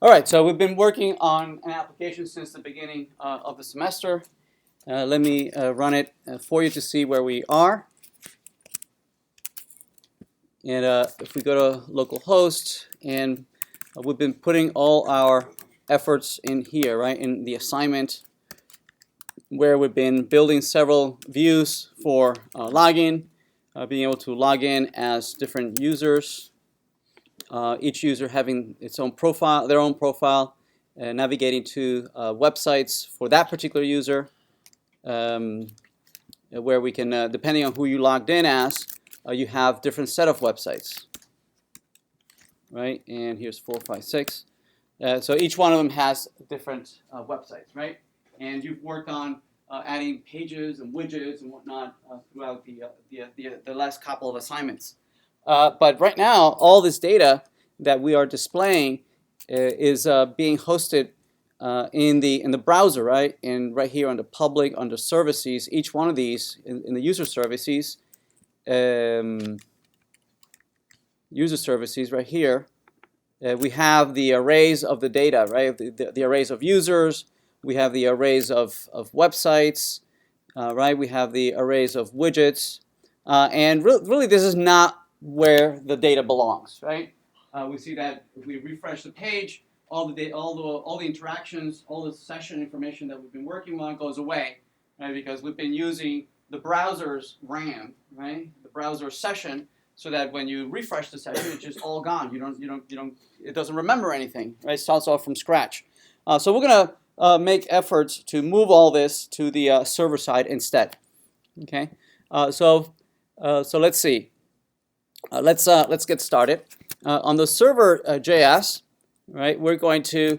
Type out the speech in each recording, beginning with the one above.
All right, so we've been working on an application since the beginning of the semester. Let me run it for you to see where we are. And if we go to localhost, and we've been putting all our efforts in here, right, in the assignment, where we've been building several views for login, being able to log in as different users. Each user having its own profile, their own profile, navigating to websites for that particular user, where we can, depending on who you logged in as, you have different set of websites, right? And here's 4, 5, 6. So each one of them has different websites, right? And you've worked on adding pages and widgets and whatnot throughout the last couple of assignments. But right now, all this data that we are displaying is being hosted in the browser, right? And right here under public, under services, each one of these in the user services right here, we have the arrays of the data, right? The arrays of users. We have the arrays of websites, right? We have the arrays of widgets, and really, this is not where the data belongs, right? We see that if we refresh the page, all the interactions, all the session information that we've been working on goes away, right? Because we've been using the browser's RAM, right? The browser session, so that when you refresh the session, it's just all gone. It doesn't remember anything, right? It starts off from scratch. So we're gonna make efforts to move all this to the server side instead. Okay. So let's see. Let's get started. On the server JS, right? We're going to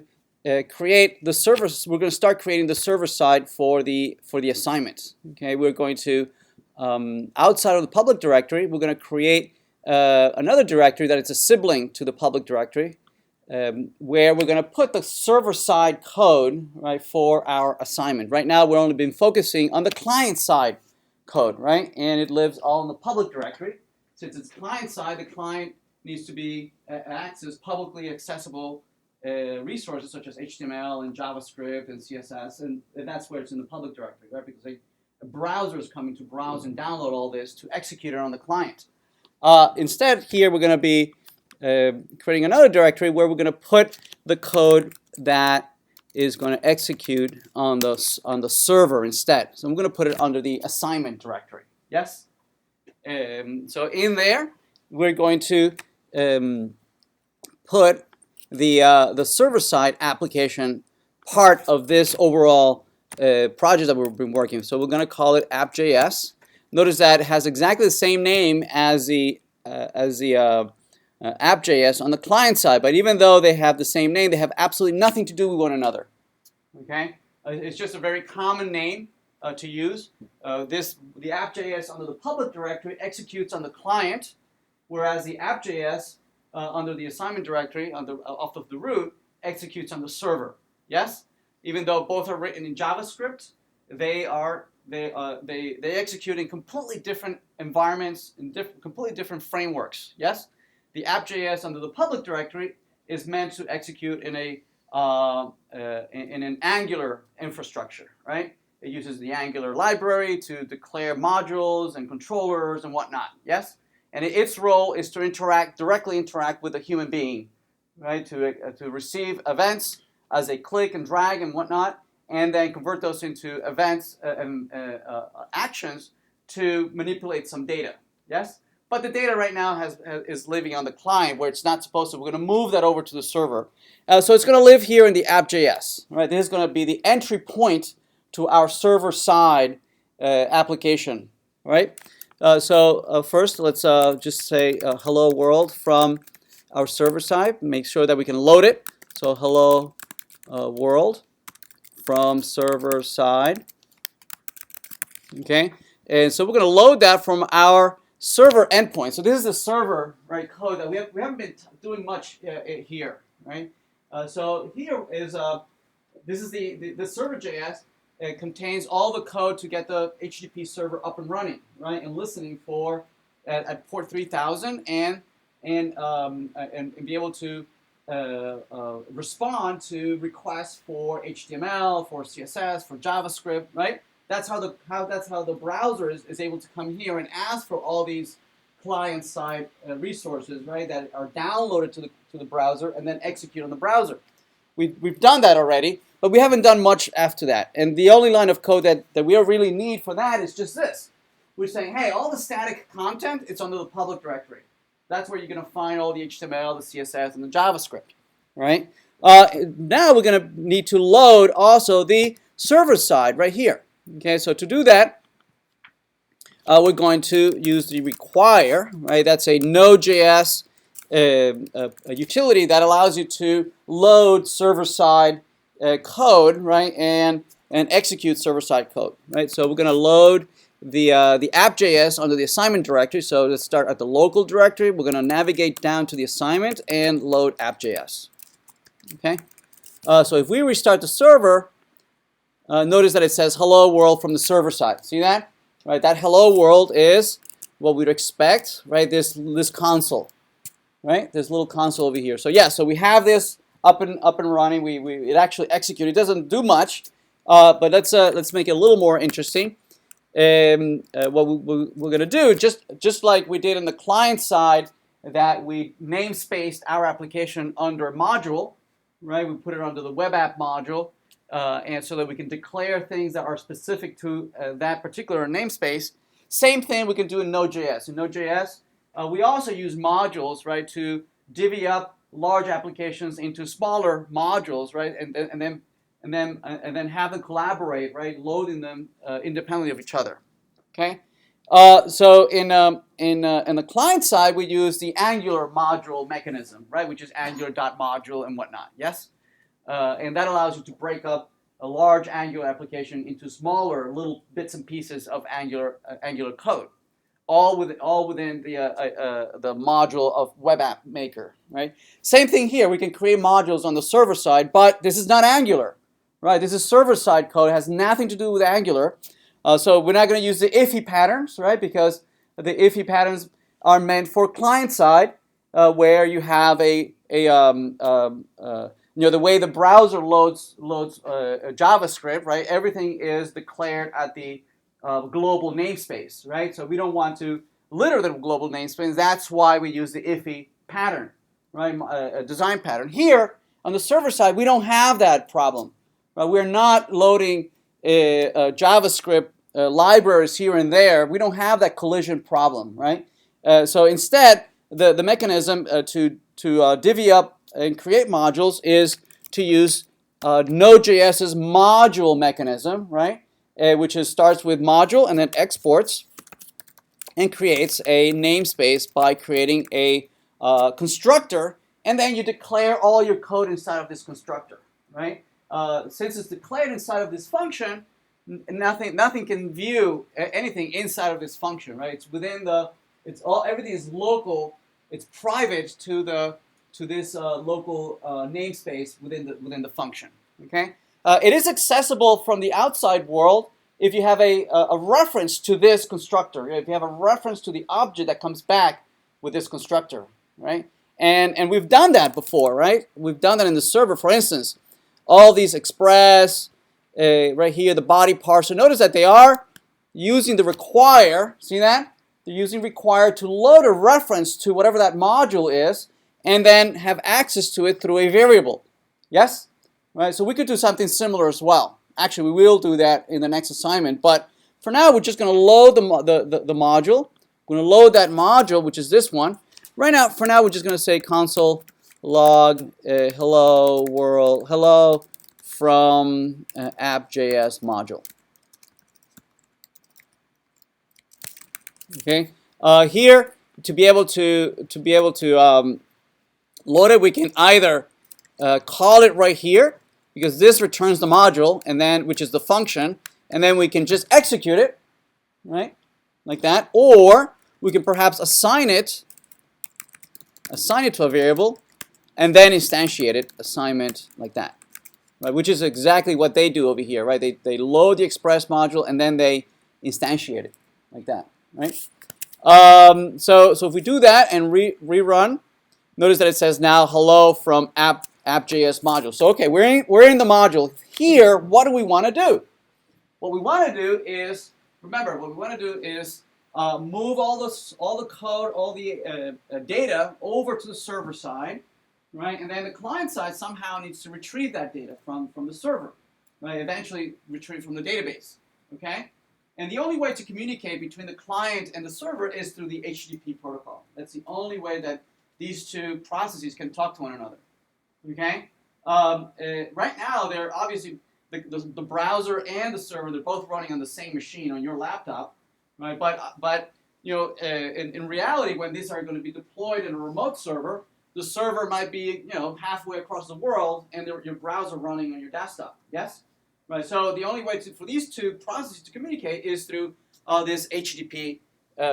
create the server. We're going to start creating the server side for the assignment. Okay. We're going to outside of the public directory, we're going to create another directory that is a sibling to the public directory, where we're going to put the server-side code, right, for our assignment. Right now, we're only been focusing on the client-side code, right, and it lives all in the public directory. Since it's client-side, the client needs to be access publicly accessible resources such as HTML and JavaScript and CSS, and that's where it's in the public directory, right, because a browser is coming to browse and download all this to execute it on the client. Instead, here we're going to be creating another directory where we're going to put the code that is going to execute on the server instead. So I'm going to put it under the assignment directory. Yes. So in there, we're going to put the server-side application part of this overall project that we've been working with. So we're going to call it app.js. Notice that it has exactly the same name as the app.js on the client side, but even though they have the same name, they have absolutely nothing to do with one another. Okay, it's just a very common name to use. The app.js under the public directory executes on the client, whereas the app.js under the assignment directory off of the root executes on the server. Yes, even though both are written in JavaScript, they execute in completely different environments, in completely different frameworks. Yes, the app.js under the public directory is meant to execute in an Angular infrastructure, right? It uses the Angular library to declare modules and controllers and whatnot. Yes, and its role is to directly interact with a human being, right? To receive events as they click and drag and whatnot, and then convert those into events and actions to manipulate some data. Yes, but the data right now is living on the client where it's not supposed to. We're going to move that over to the server. So it's going to live here in the app.js. Right, this is going to be the entry point to our server-side application. Right. So first, let's just say hello world from our server side. Make sure that we can load it. So hello world from server side. Okay, and so we're going to load that from our server endpoint. So this is the server, right, code that we haven't been doing much here, right? So here is this is the server.js. It contains all the code to get the HTTP server up and running, right, and listening for at port 3000 and be able to respond to requests for HTML, for CSS, for JavaScript, right? That's how the browser is able to come here and ask for all these client-side resources, right, that are downloaded to the browser and then execute on the browser. We've done that already, but we haven't done much after that. And the only line of code that we really need for that is just this. We're saying, hey, all the static content, it's under the public directory. That's where you're going to find all the HTML, the CSS, and the JavaScript, right? Now we're going to need to load also the server side right here. Okay, so to do that, we're going to use the require, right? That's a Node.js a utility that allows you to load server-side code, right, and execute server-side code, right? So we're going to load the app.js under the assignment directory. So let's start at the local directory. We're going to navigate down to the assignment and load app.js. Okay. So if we restart the server, notice that it says hello world from the server side. See that? Right. That hello world is what we'd expect, right? This console, right? This little console over here. So yeah. So we have this up and running. It actually executes. It doesn't do much, but let's make it a little more interesting. What we're going to do, just like we did on the client side, that we namespaced our application under module, right? We put it under the web app module, and so that we can declare things that are specific to that particular namespace. Same thing we can do in Node.js. In Node.js, we also use modules, right, to divvy up large applications into smaller modules, right, and then have them collaborate, right, loading them independently of each other. Okay, so in the client side, we use the Angular module mechanism, right, which is Angular.module and whatnot. Yes, and that allows you to break up a large Angular application into smaller little bits and pieces of Angular code, all within the module of Web App Maker, right? Same thing here. We can create modules on the server side, but this is not Angular. Right, this is server-side code. It has nothing to do with Angular. So we're not going to use the iffy patterns, right? Because the iffy patterns are meant for client-side, where you have the way the browser loads JavaScript, right? Everything is declared at the global namespace, right? So we don't want to litter the global namespace. That's why we use the iffy pattern, right? A design pattern. Here on the server side, we don't have that problem. We're not loading JavaScript libraries here and there. We don't have that collision problem, right? So instead, the mechanism to divvy up and create modules is to use Node.js's module mechanism, right? Which starts with module and then exports and creates a namespace by creating a constructor, and then you declare all your code inside of this constructor, right? Since it's declared inside of this function, nothing can view anything inside of this function, right? It's within everything is local. It's private to this local namespace within the function. Okay, it is accessible from the outside world if you have a reference to this constructor. If you have a reference to the object that comes back with this constructor, right? And we've done that before, right? We've done that in the server, for instance. All these express, right here, the body parser. Notice that they are using the require. See that? They're using require to load a reference to whatever that module is and then have access to it through a variable. Yes? Right? So we could do something similar as well. Actually, we will do that in the next assignment. But for now, we're just going to load the module. We're going to load that module, which is this one. Right now, for now, we're just going to say console log hello world, hello from app.js module. Okay. Here, to be able to load it, we can either call it right here, because this returns the module, and then which is the function, and then we can just execute it, right, like that, or we can perhaps assign it to a variable, and then instantiate it, assignment like that, right? Which is exactly what they do over here, right? They load the express module and then they instantiate it like that, right? So if we do that and rerun, Notice that it says now hello from app.js module. So okay, we're in the module. Here, what do we want to do? What we want to do is, remember, what we want to do is move all the code, all the data over to the server side, right? And then the client side somehow needs to retrieve that data from the server, right? Eventually retrieve from the database, okay? And the only way to communicate between the client and the server is through the HTTP protocol. That's the only way that these two processes can talk to one another, okay? Right now, they're obviously the browser and the server, they're both running on the same machine on your laptop, right? But you know, in reality, when these are going to be deployed in a remote server, the server might be, you know, halfway across the world, and your browser running on your desktop. Yes, right. So the only way for these two processes to communicate is through this HTTP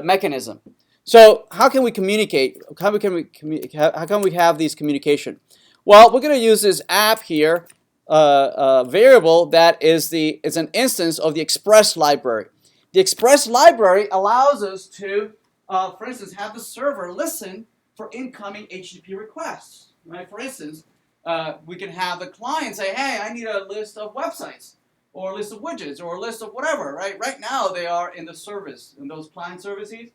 mechanism. So how can we communicate? How can we have these communication? Well, we're going to use this app here. Variable that is an instance of the Express library. The Express library allows us to, for instance, have the server listen for incoming HTTP requests. Right? For instance, we can have the client say, "Hey, I need a list of websites, or a list of widgets, or a list of whatever." Right? Right now, they are in the service, in those client services,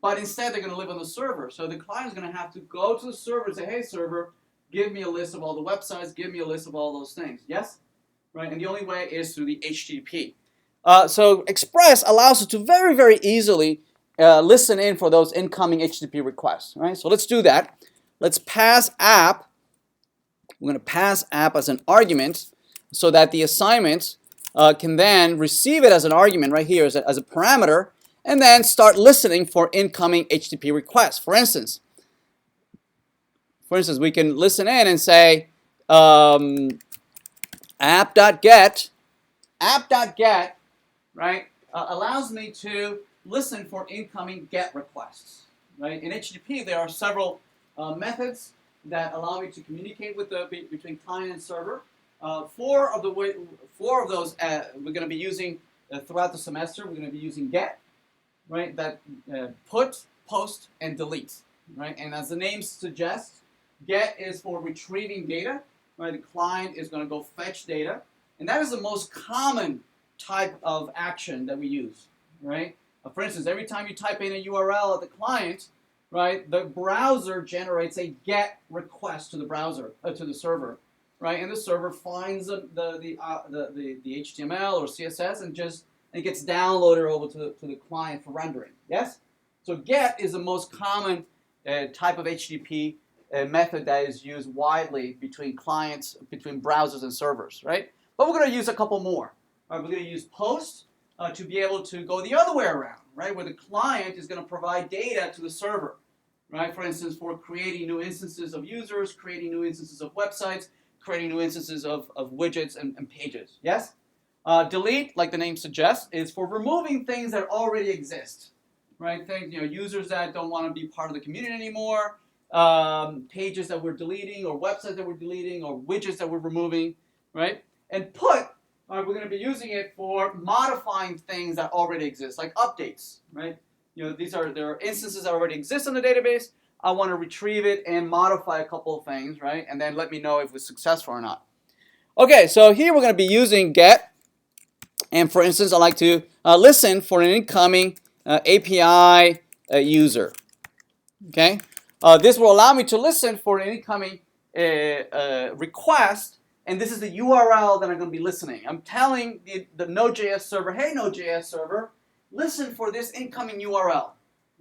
but instead they're going to live on the server. So the client is going to have to go to the server and say, "Hey, server, give me a list of all the websites, give me a list of all those things." Yes? Right? And the only way is through the HTTP. So Express allows us to very, very easily listen in for those incoming HTTP requests. Right? So let's do that. Let's pass app. We're going to pass app as an argument so that the assignment can then receive it as an argument right here as a parameter and then start listening for incoming HTTP requests. For instance, we can listen in and say app.get, right, allows me to listen for incoming GET requests. Right? In HTTP, there are several methods that allow me to communicate with between client and server. Four of those we're going to be using throughout the semester. We're going to be using GET, right? That put, post, and delete. Right? And as the name suggests, GET is for retrieving data, right? The client is going to go fetch data, and that is the most common type of action that we use, right? For instance, every time you type in a URL at the client, right, the browser generates a GET request to the browser, to the server, right? And the server finds the HTML or CSS and gets downloaded over to the client for rendering. Yes? So GET is the most common type of HTTP method that is used widely between clients, between browsers and servers, right? But we're going to use a couple more. Right? We're going to use post to be able to go the other way around, right? Where the client is going to provide data to the server, right? For instance, for creating new instances of users, creating new instances of websites, creating new instances of widgets and pages. Yes? Delete, like the name suggests, is for removing things that already exist, right? Things, users that don't want to be part of the community anymore, pages that we're deleting, or websites that we're deleting, or widgets that we're removing, right? And put, we're going to be using it for modifying things that already exist, like updates, right? There are instances that already exist in the database. I want to retrieve it and modify a couple of things, right? And then let me know if it's successful or not. Okay, so here we're going to be using GET. And for instance, I like to listen for an incoming API user. Okay, this will allow me to listen for an incoming request, and this is the URL that I'm going to be listening. I'm telling the Node.js server, "Hey, Node.js server, listen for this incoming URL."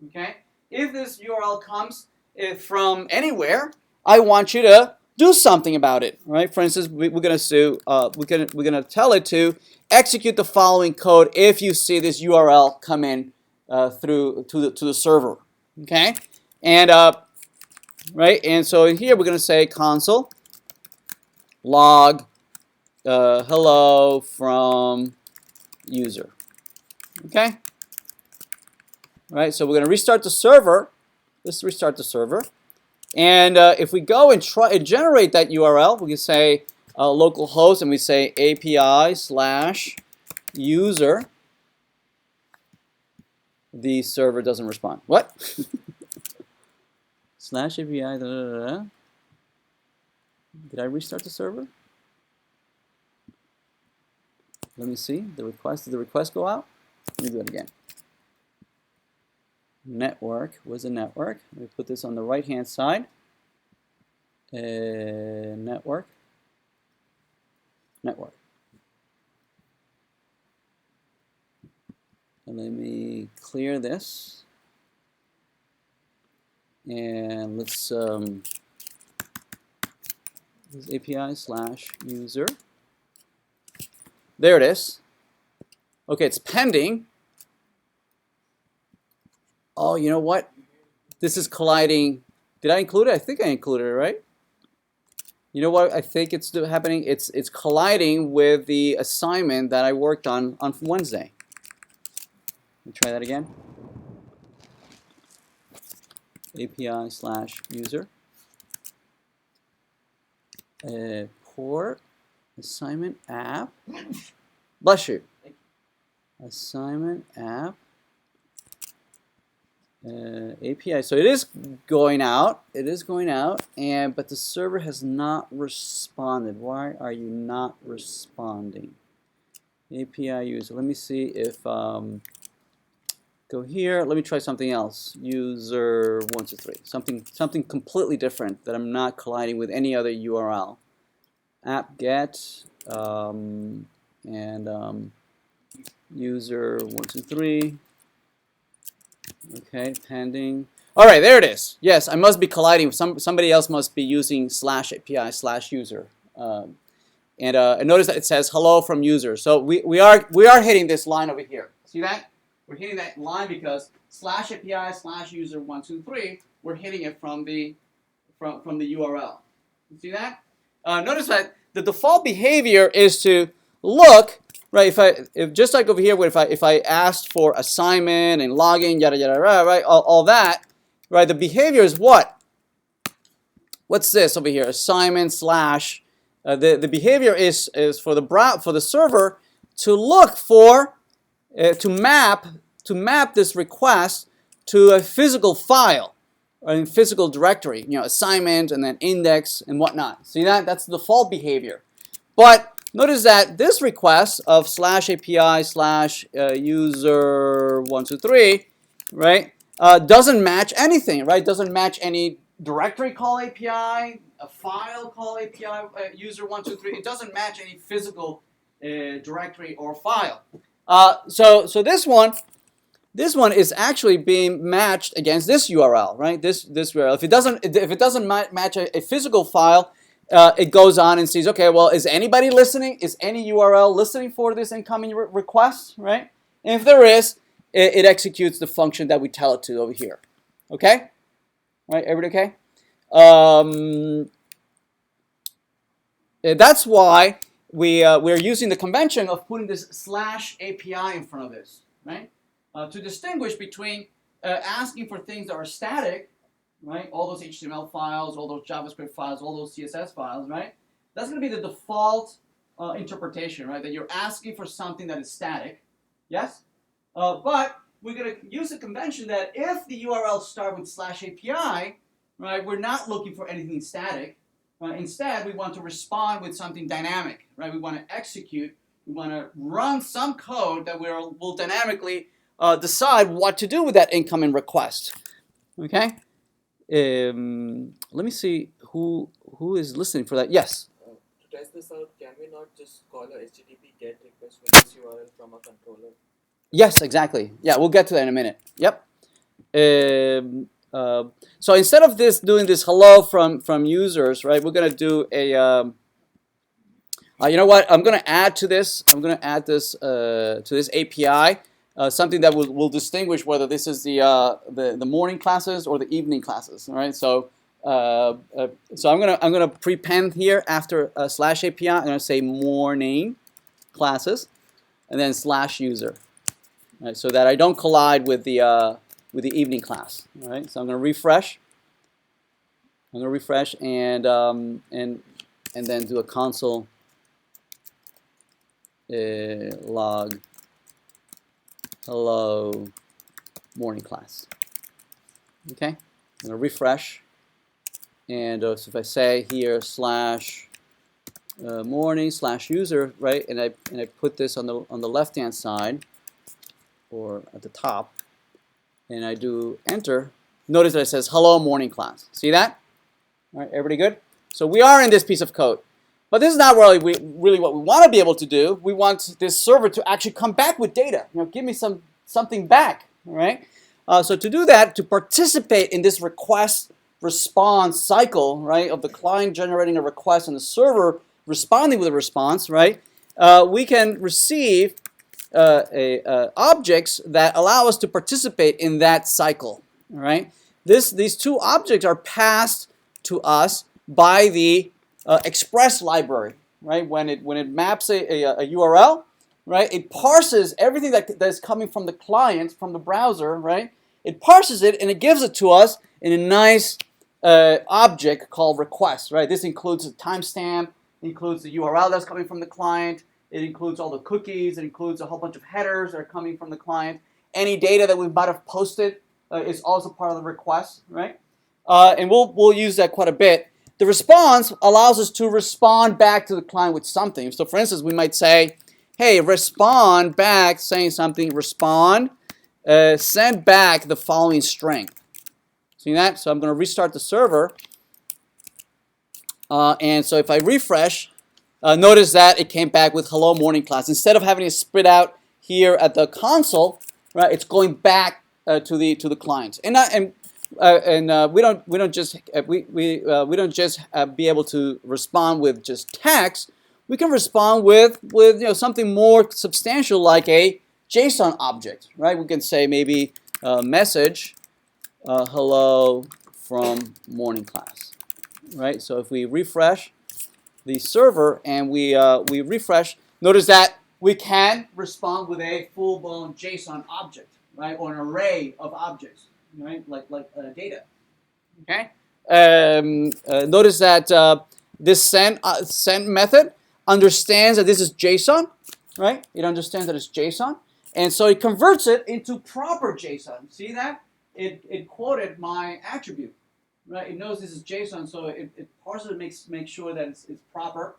Okay, if this URL comes from anywhere, I want you to do something about it. Right? For instance, we're going to tell it to execute the following code if you see this URL come in to the server. Okay, and right, and so in here we're going to say console log hello from user. Okay, right. So we're going to restart the server. Let's restart the server, and if we go and try and generate that URL, we can say localhost, and we say API/user. The server doesn't respond. What? slash API. Da, da, da, da. Did I restart the server? Let me see the request. Did the request go out? Let me do it again. Network. Where's the network? Let me put this on the right hand side. Network. Network. And let me clear this. And let's this API slash user. There it is. Okay, it's pending. Oh, you know what? This is colliding. Did I include it? I think I included it, right? You know what I think it's happening? It's colliding with the assignment that I worked on Wednesday. Let me try that again. API slash user. Port assignment app. Bless you. Assignment app. API. So it is going out. It is going out, but the server has not responded. Why are you not responding? API user. Let me see if go here. Let me try something else. User 123. Something completely different that I'm not colliding with any other URL. App get user 123. Okay, pending. All right, there it is. Yes, I must be colliding. Somebody else must be using slash API slash user. And notice that it says hello from user. So we are hitting this line over here. See that? We're hitting that line because slash API slash user 123. We're hitting it from the URL. You see that? Notice that the default behavior is to look. Right, if just like over here, where if I asked for assignment and login, yada yada yada, right, all that, right, the behavior is what? What's this over here? Assignment slash. The behavior is for the server to look for to map this request to a physical file or a physical directory, assignment and then index and whatnot. See that? That's the default behavior, but notice that this request of slash API slash user 123, right, doesn't match anything, right? Doesn't match any directory call API, a file call API user 123. It doesn't match any physical directory or file. So this one is actually being matched against this URL, right? This URL. If it doesn't match a physical file, it goes on and sees, okay, well, is anybody listening? Is any URL listening for this incoming request, right? And if there is, it executes the function that we tell it to over here. Okay? Right, everybody okay? That's why we're using the convention of putting this slash API in front of this, right? To distinguish between asking for things that are static, right? All those HTML files, all those JavaScript files, all those CSS files, right? That's going to be the default interpretation, right? That you're asking for something that is static, yes? But we're going to use a convention that if the URLs start with slash API, right, we're not looking for anything static. Instead, we want to respond with something dynamic, right? We want to execute, we want to run some code that will dynamically decide what to do with that incoming request, okay? Let me see who is listening for that. Yes? To test this out, can we not just call a HTTP GET request with this URL from a controller? Yes, exactly. Yeah, we'll get to that in a minute. Yep. So instead of doing this hello from users, right, we're going to do a, you know what, I'm going to add to this. I'm going to add this to this API. Something that will distinguish whether this is the morning classes or the evening classes. All right, so I'm gonna prepend here after slash API. I'm gonna say morning classes, and then slash user, right, so that I don't collide with the evening class. All right, so I'm gonna refresh. I'm gonna refresh and then do a console log. Hello, morning class. Okay, I'm gonna refresh. And so if I say here slash morning slash user, right, and I put this on the left hand side or at the top, and I do enter, notice that it says hello morning class. See that? All right, everybody good? So we are in this piece of code. But this is not really what we want to be able to do. We want this server to actually come back with data. Give me something back. All right. So to do that, to participate in this request response cycle, right, of the client generating a request and the server responding with a response, right, we can receive objects that allow us to participate in that cycle. All right. These two objects are passed to us by the express library, right? When it maps a URL, right? It parses everything that is coming from the client, from the browser, right? It parses it and it gives it to us in a nice object called request, right? This includes a timestamp, includes the URL that's coming from the client, it includes all the cookies, it includes a whole bunch of headers that are coming from the client. Any data that we might have posted is also part of the request, right? And we'll use that quite a bit. The response allows us to respond back to the client with something. So for instance, we might say, hey, respond back saying something, respond, send back the following string. See that? So I'm going to restart the server. And so if I refresh, notice that it came back with hello morning class. Instead of having it spit out here at the console, right, it's going back to the client. We don't just be able to respond with just text. We can respond with something more substantial like a JSON object, right? We can say maybe message hello from morning class, right? So if we refresh the server and we refresh, notice that we can respond with a full-blown JSON object, right, or an array of objects. Right, like data. Okay. Notice that this send method understands that this is JSON, right? It understands that it's JSON, and so it converts it into proper JSON. See that? It quoted my attribute, right? It knows this is JSON, so it parses it, makes sure that it's proper.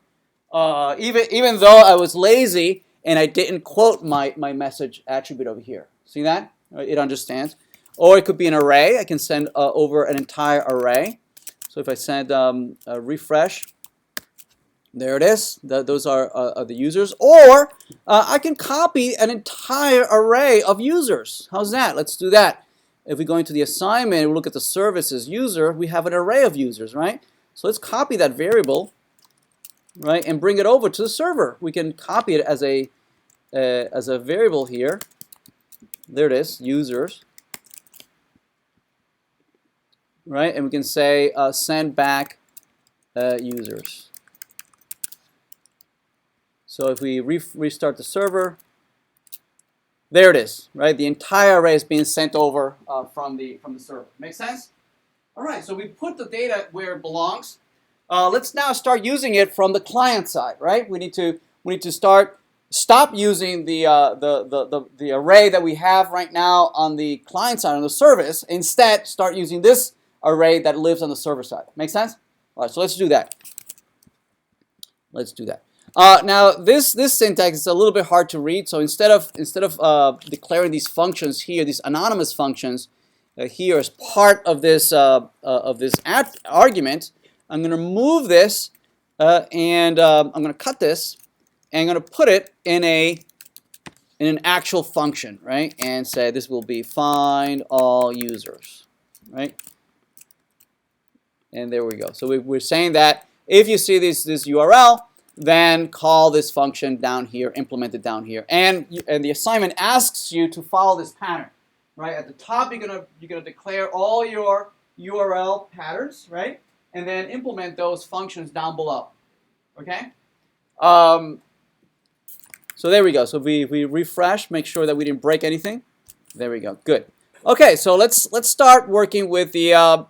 Even though I was lazy and I didn't quote my message attribute over here. See that? It understands. Or it could be an array. I can send over an entire array. So if I send a refresh, there it is. Those are the users. Or I can copy an entire array of users. How's that? Let's do that. If we go into the assignment and we look at the services user, we have an array of users, right? So let's copy that variable, right, and bring it over to the server. We can copy it as a variable here. There it is, users. Right, and we can say send back users. So if we restart the server, there it is. Right, the entire array is being sent over from the server. Make sense? All right, so we put the data where it belongs. Let's now start using it from the client side. Right, we need to stop using the array that we have right now on the client side on the service. Instead, start using this array that lives on the server side. Make sense? All right, so let's do that. Let's do that. Now this syntax is a little bit hard to read. So instead of declaring these functions here, these anonymous functions here as part of this argument, I'm going to move this and I'm going to cut this and I'm going to put it in an actual function, right? And say this will be find all users, right? And there we go. So we're saying that if you see this URL, then call this function down here, implement it down here. And the assignment asks you to follow this pattern, right? At the top, you're gonna declare all your URL patterns, right? And then implement those functions down below. Okay? So there we go. So we refresh, make sure that we didn't break anything. There we go. Good. Okay, so let's start working with the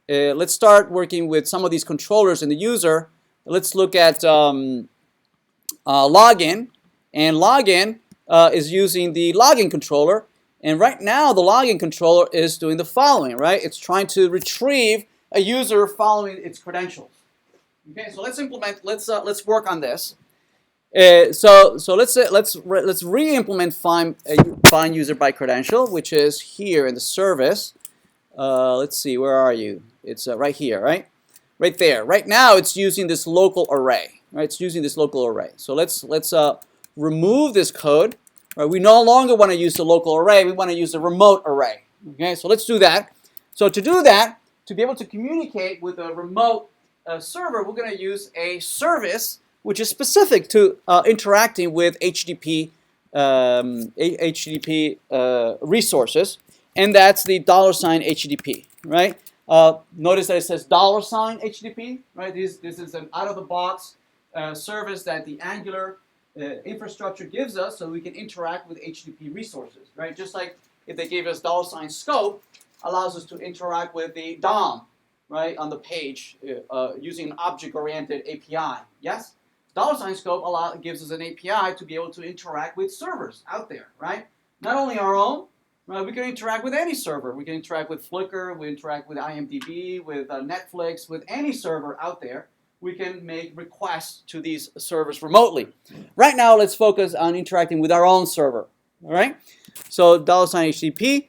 let's start working with some of these controllers in the user. Let's look at login. And login is using the login controller. And right now, the login controller is doing the following, right? It's trying to retrieve a user following its credentials. Okay, so let's implement. Let's work on this. So let's re-implement find user by credential, which is here in the service. Let's see, where are you? It's right here, right? Right there. Right now, it's using this local array. Right? It's using this local array. So let's remove this code. Right? We no longer want to use the local array. We want to use the remote array. Okay, so let's do that. So to do that, to be able to communicate with a remote server, we're going to use a service which is specific to interacting with HTTP resources, and that's the $HTTP, right? Notice that it says $HTTP, right? This is an out-of-the-box service that the Angular infrastructure gives us, so we can interact with HTTP resources, right? Just like if they gave us $scope, allows us to interact with the DOM, right, on the page using an object-oriented API. Yes? $scope gives us an API to be able to interact with servers out there, right? Not only our own, right? We can interact with any server. We can interact with Flickr, we interact with IMDb, with Netflix, with any server out there. We can make requests to these servers remotely. Right now, let's focus on interacting with our own server, all right? So $HTTP.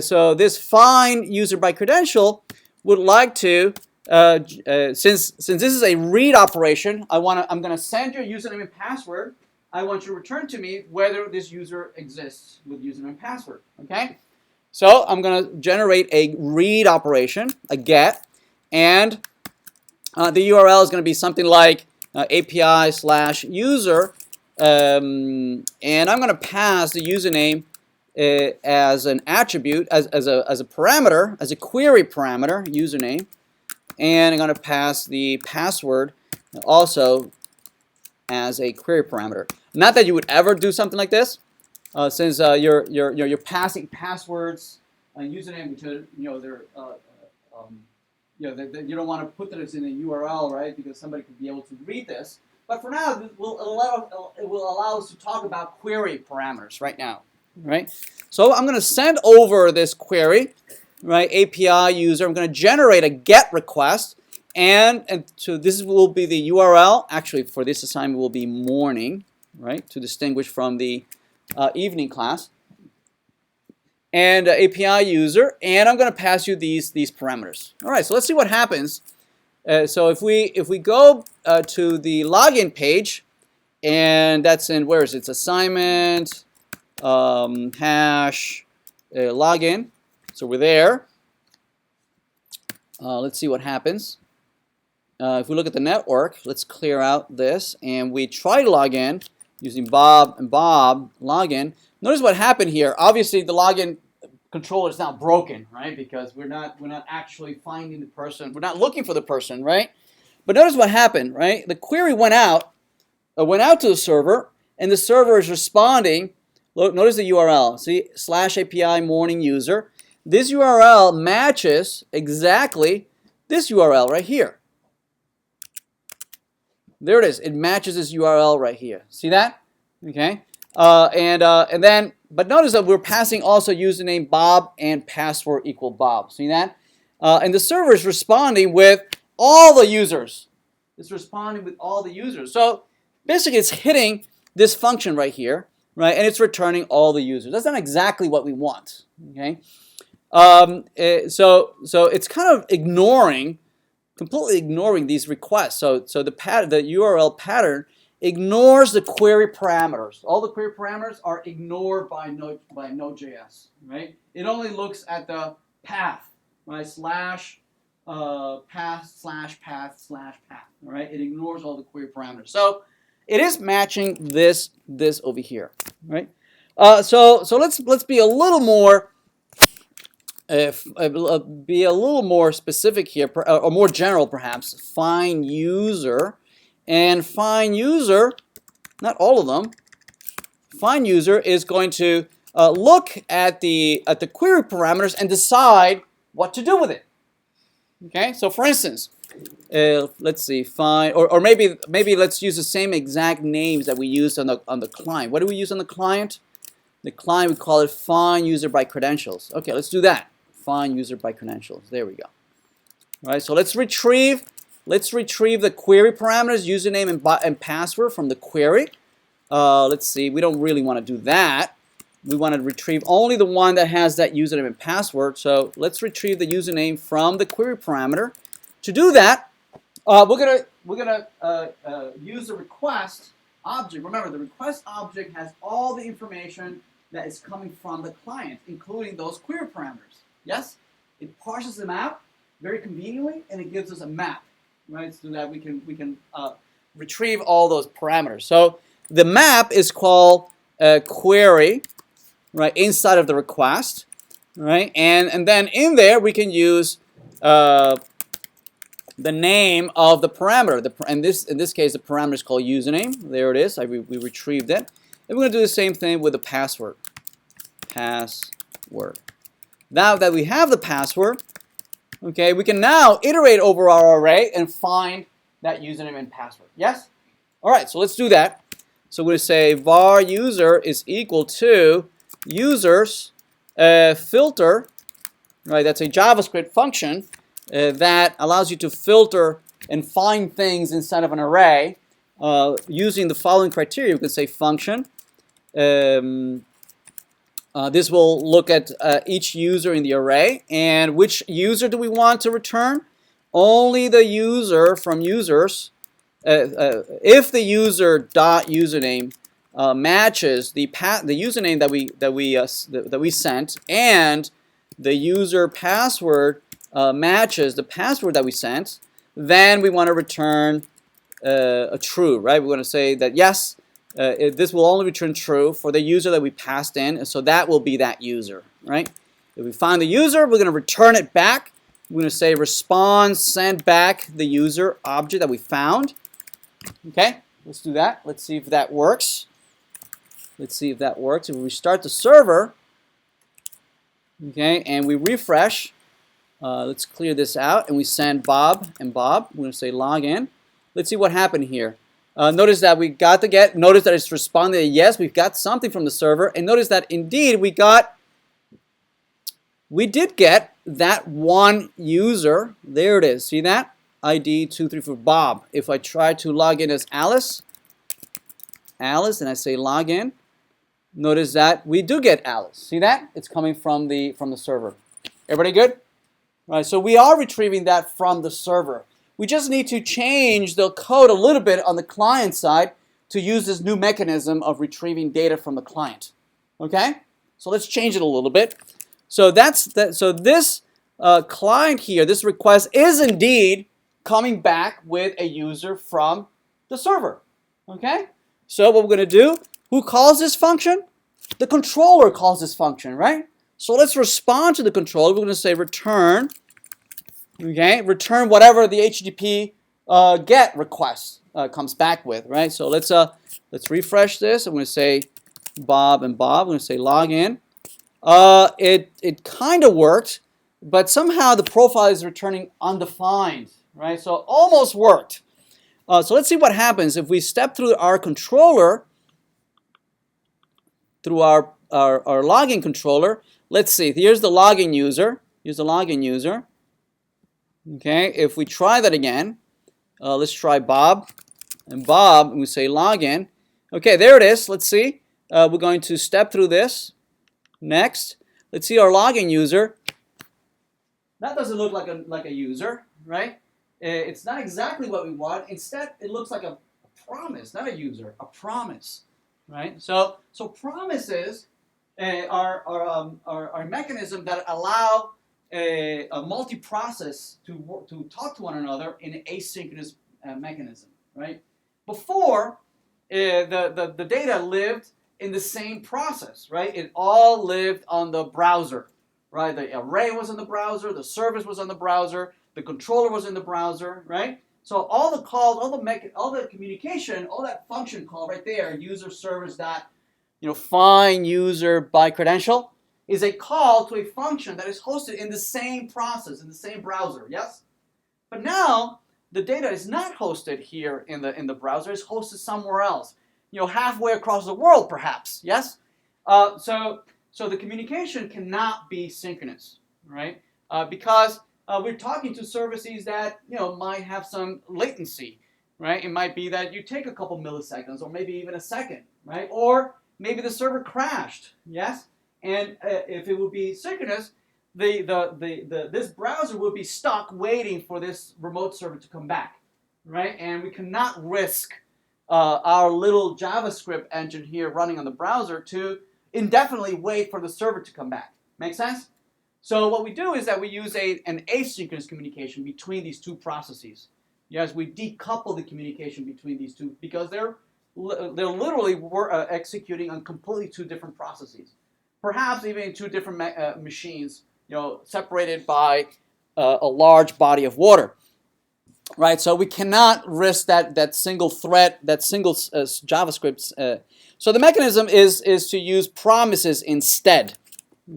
So this find user by credential would like to, since this is a read operation, I'm going to send your username and password. I want you to return to me whether this user exists with username and password. Okay? So I'm going to generate a read operation, a get, and the URL is going to be something like API/user, and I'm going to pass the username as an attribute, as a parameter, as a query parameter, username, and I'm going to pass the password also as a query parameter. Not that you would ever do something like this, since you're passing passwords and username to they're you don't want to put this in a URL, right? Because somebody could be able to read this. But for now, it will allow us to talk about query parameters right now, right? So I'm going to send over this query, right? API user. I'm going to generate a GET request, and so this will be the URL. Actually, for this assignment, will be morning, right? To distinguish from the evening class. And API user, and I'm going to pass you these parameters. All right, so let's see what happens. So if we go to the login page, and that's in, where is it? It's assignment hash login. So we're there. Let's see what happens. If we look at the network, let's clear out this, and we try to log in using Bob and Bob login. Notice what happened here. Obviously, the login controller is now broken, right? Because we're not actually finding the person. We're not looking for the person, right? But notice what happened, right? The query went out to the server, and the server is responding. Look, notice the URL. See, /API morning user. This URL matches exactly this URL right here. There it is. It matches this URL right here. See that? Okay. And then, but notice that we're passing also username Bob and password equal Bob. See that? And the server is responding with all the users. It's responding with all the users. So basically, it's hitting this function right here, right? And it's returning all the users. That's not exactly what we want. Okay. So it's kind of completely ignoring these requests. So the URL pattern ignores the query parameters. All the query parameters are ignored by Node.js, right? It only looks at the path, right? /path/path/path, all right? It ignores all the query parameters. So it is matching this over here, right? So let's be a little more specific here, or more general perhaps. Find user. And find user, not all of them, find user is going to look at the query parameters and decide what to do with it. Okay, so for instance, let's see, find, or maybe let's use the same exact names that we used on the client. What do we use on the client? The client, we call it find user by credentials. Okay, let's do that. Find user by credentials. There we go. Right? So let's retrieve the query parameters, username and password from the query. Let's see, we don't really want to do that. We want to retrieve only the one that has that username and password. So let's retrieve the username from the query parameter. To do that, we're gonna use the request object. Remember, the request object has all the information that is coming from the client, including those query parameters. Yes, it parses them out very conveniently, and it gives us a map, right? So that we can retrieve all those parameters. So the map is called query, right, inside of the request, right? And then in there we can use the name of the parameter. In this case, the parameter is called username. There it is. We retrieved it. And we're going to do the same thing with the password. Password. Now that we have the password, okay, we can now iterate over our array and find that username and password. Yes? All right, so let's do that. So we're going to say var user is equal to users filter, right? That's a JavaScript function that allows you to filter and find things inside of an array using the following criteria. You can say function. This will look at each user in the array, and which user do we want to return? Only the user from users. If the user dot username matches the username that we sent, and the user password matches the password that we sent, then we want to return a true, right? We want to say that yes, this will only return true for the user that we passed in, and so that will be that user, right? If we find the user, we're going to return it back. We're going to say response send back the user object that we found. Okay, let's do that. Let's see if that works. Let's see if that works. If we restart the server, okay, and we refresh, let's clear this out, and we send Bob and Bob. We're going to say login. Let's see what happened here. Notice that we got the get. Notice that it's responded yes. We've got something from the server, and notice that indeed we did get that one user. There it is. See that? ID 234 Bob. If I try to log in as Alice, and I say login, notice that we do get Alice. See that? It's coming from the server. Everybody good? All right. So we are retrieving that from the server. We just need to change the code a little bit on the client side to use this new mechanism of retrieving data from the client. Okay? So let's change it a little bit. So so this client here, this request is indeed coming back with a user from the server. Okay? So what we're going to do, who calls this function? The controller calls this function, right? So let's respond to the controller. We're going to say return. Okay, return whatever the HTTP GET request comes back with, right? So let's refresh this. I'm going to say Bob and Bob. I'm going to say login. It kind of worked, but somehow the profile is returning undefined, right? So it almost worked. So let's see what happens if we step through our controller, through our login controller. Let's see. Here's the login user. Here's the login user. Okay, if we try that again, let's try Bob and Bob, and we say login. Okay, there it is. Let's see. We're going to step through this. Next, let's see our login user. That doesn't look like a user, right? It's not exactly what we want. Instead, it looks like a promise, not a user, a promise, right? So promises are mechanism that allow a multi-process to talk to one another in an asynchronous mechanism, right? Before, the data lived in the same process, right? It all lived on the browser, right? The array was in the browser, the service was on the browser, the controller was in the browser, right? So all the calls, all the communication, all that function call right there, user service dot, find user by credential, is a call to a function that is hosted in the same process, in the same browser, yes? But now, the data is not hosted here in the browser, it's hosted somewhere else. Halfway across the world, perhaps, yes? So the communication cannot be synchronous, right? Because we're talking to services that might have some latency, right? It might be that you take a couple milliseconds, or maybe even a second, right? Or maybe the server crashed, yes. And if it would be synchronous, this browser will be stuck waiting for this remote server to come back, right? And we cannot risk our little JavaScript engine here running on the browser to indefinitely wait for the server to come back. Make sense? So what we do is that we use an asynchronous communication between these two processes. Yes, we decouple the communication between these two because they're literally executing on completely two different processes, perhaps even in two different machines, separated by a large body of water. Right, so we cannot risk that single thread, that single JavaScript. So the mechanism is to use promises instead.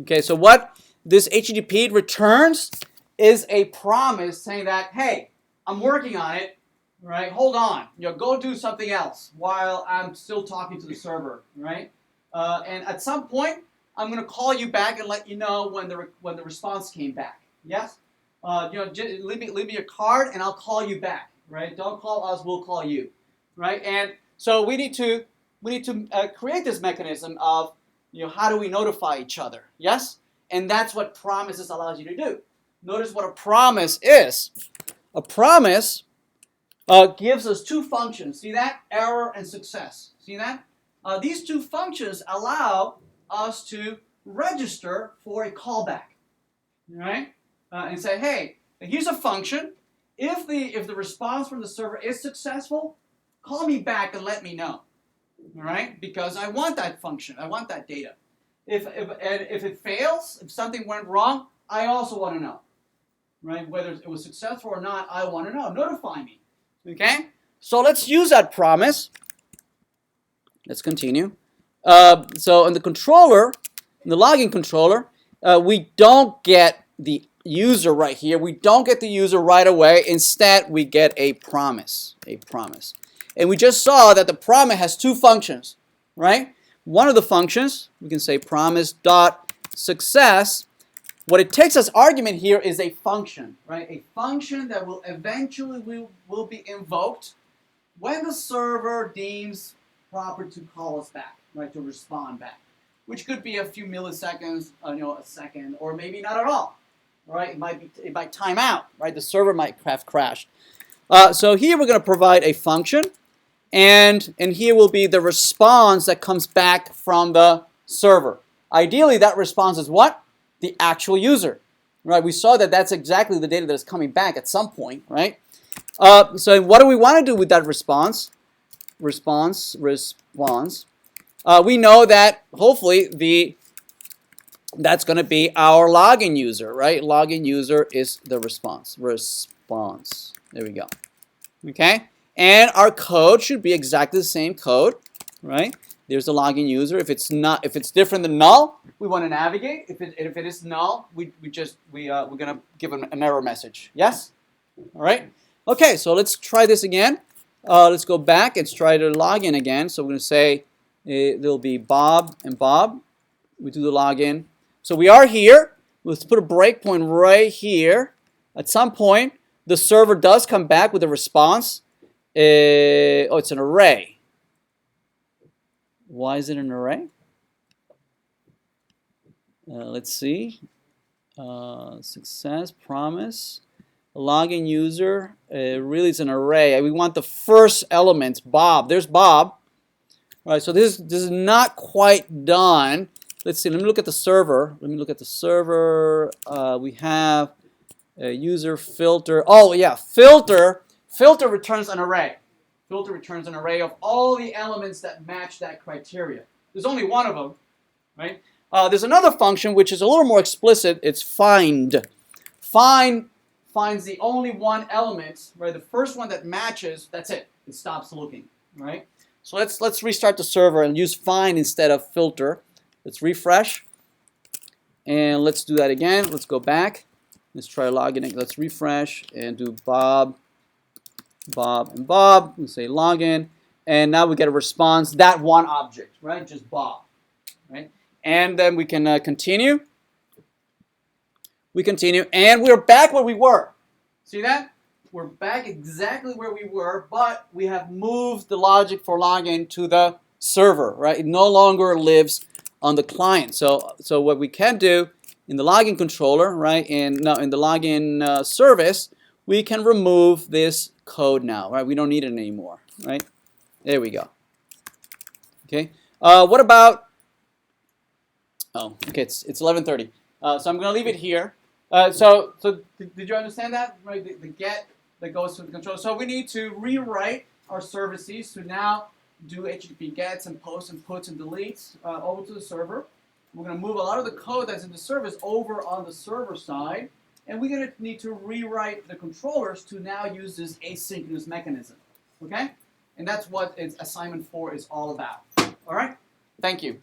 Okay, so what this HTTP returns is a promise saying that, hey, I'm working on it, right? Hold on, go do something else while I'm still talking to the server, right? And at some point, I'm going to call you back and let you know when the response came back. Yes. Leave me a card and I'll call you back, right? Don't call us, we'll call you, right? And so we need to create this mechanism of, how do we notify each other? Yes, and that's what promises allows you to do. Notice what a promise is. A promise gives us two functions. See that? Error and success. See that? These two functions allow us to register for a callback, right? And say, hey, here's a function. If the response from the server is successful, call me back and let me know. All right? Because I want that function. I want that data. If it fails, if something went wrong, I also want to know. Right? Whether it was successful or not, I want to know. Notify me. Okay? So let's use that promise. Let's continue. So in the controller, in the login controller, we don't get the user right here. We don't get the user right away. Instead, we get a promise. A promise. And we just saw that the promise has two functions, right? One of the functions, we can say promise.success. What it takes as argument here is a function, right? A function that will eventually will be invoked when the server deems proper to call us back, right? To respond back, which could be a few milliseconds, a second, or maybe not at all. Right? It might time out, right? The server might have crashed. So here we're going to provide a function, and here will be the response that comes back from the server. Ideally, that response is what? The actual user, right? We saw that that's exactly the data that is coming back at some point, right? So what do we want to do with that response? Response. We know that hopefully that's going to be our login user, right? Login user is the response. There we go. Okay? And our code should be exactly the same code, right? There's the login user. If it's different than null, we want to navigate. If it is null, we're gonna give an error message. Yes? All right. Okay. So let's try this again. Let's go back and try to log in again. So we're gonna say there'll be Bob and Bob. We do the login. So we are here. Let's put a breakpoint right here. At some point, the server does come back with a response. It's an array. Why is it an array? Let's see. Success, promise, login user. Really, it's an array. We want the first element, Bob. There's Bob. All right, so this is not quite done. Let's see. Let me look at the server. We have a user filter. Oh yeah, filter. Filter returns an array. Filter returns an array of all the elements that match that criteria. There's only one of them, right? There's another function which is a little more explicit. It's find. Find finds the only one element, right? The first one that matches. That's it. It stops looking, right? So let's restart the server and use find instead of filter. Let's refresh, and let's do that again. Let's go back. Let's try login. Let's refresh and do Bob, and Bob. We say login, and now we get a response. That one object, right? Just Bob, right? And then we can continue. We continue, and we're back where we were. See that? We're back exactly where we were, but we have moved the logic for login to the server, right? It no longer lives on the client. So what we can do in the login controller, right, in the login service, we can remove this code now, right? We don't need it anymore, right? There we go. Okay. What about? Oh, okay. It's 11:30. So I'm gonna leave it here. So did you understand that? Right. The get that goes to the controller. So we need to rewrite our services to now do HTTP gets and posts and puts and deletes over to the server. We're going to move a lot of the code that's in the service over on the server side, and we're going to need to rewrite the controllers to now use this asynchronous mechanism. Okay? And that's what assignment 4 is all about. All right? Thank you.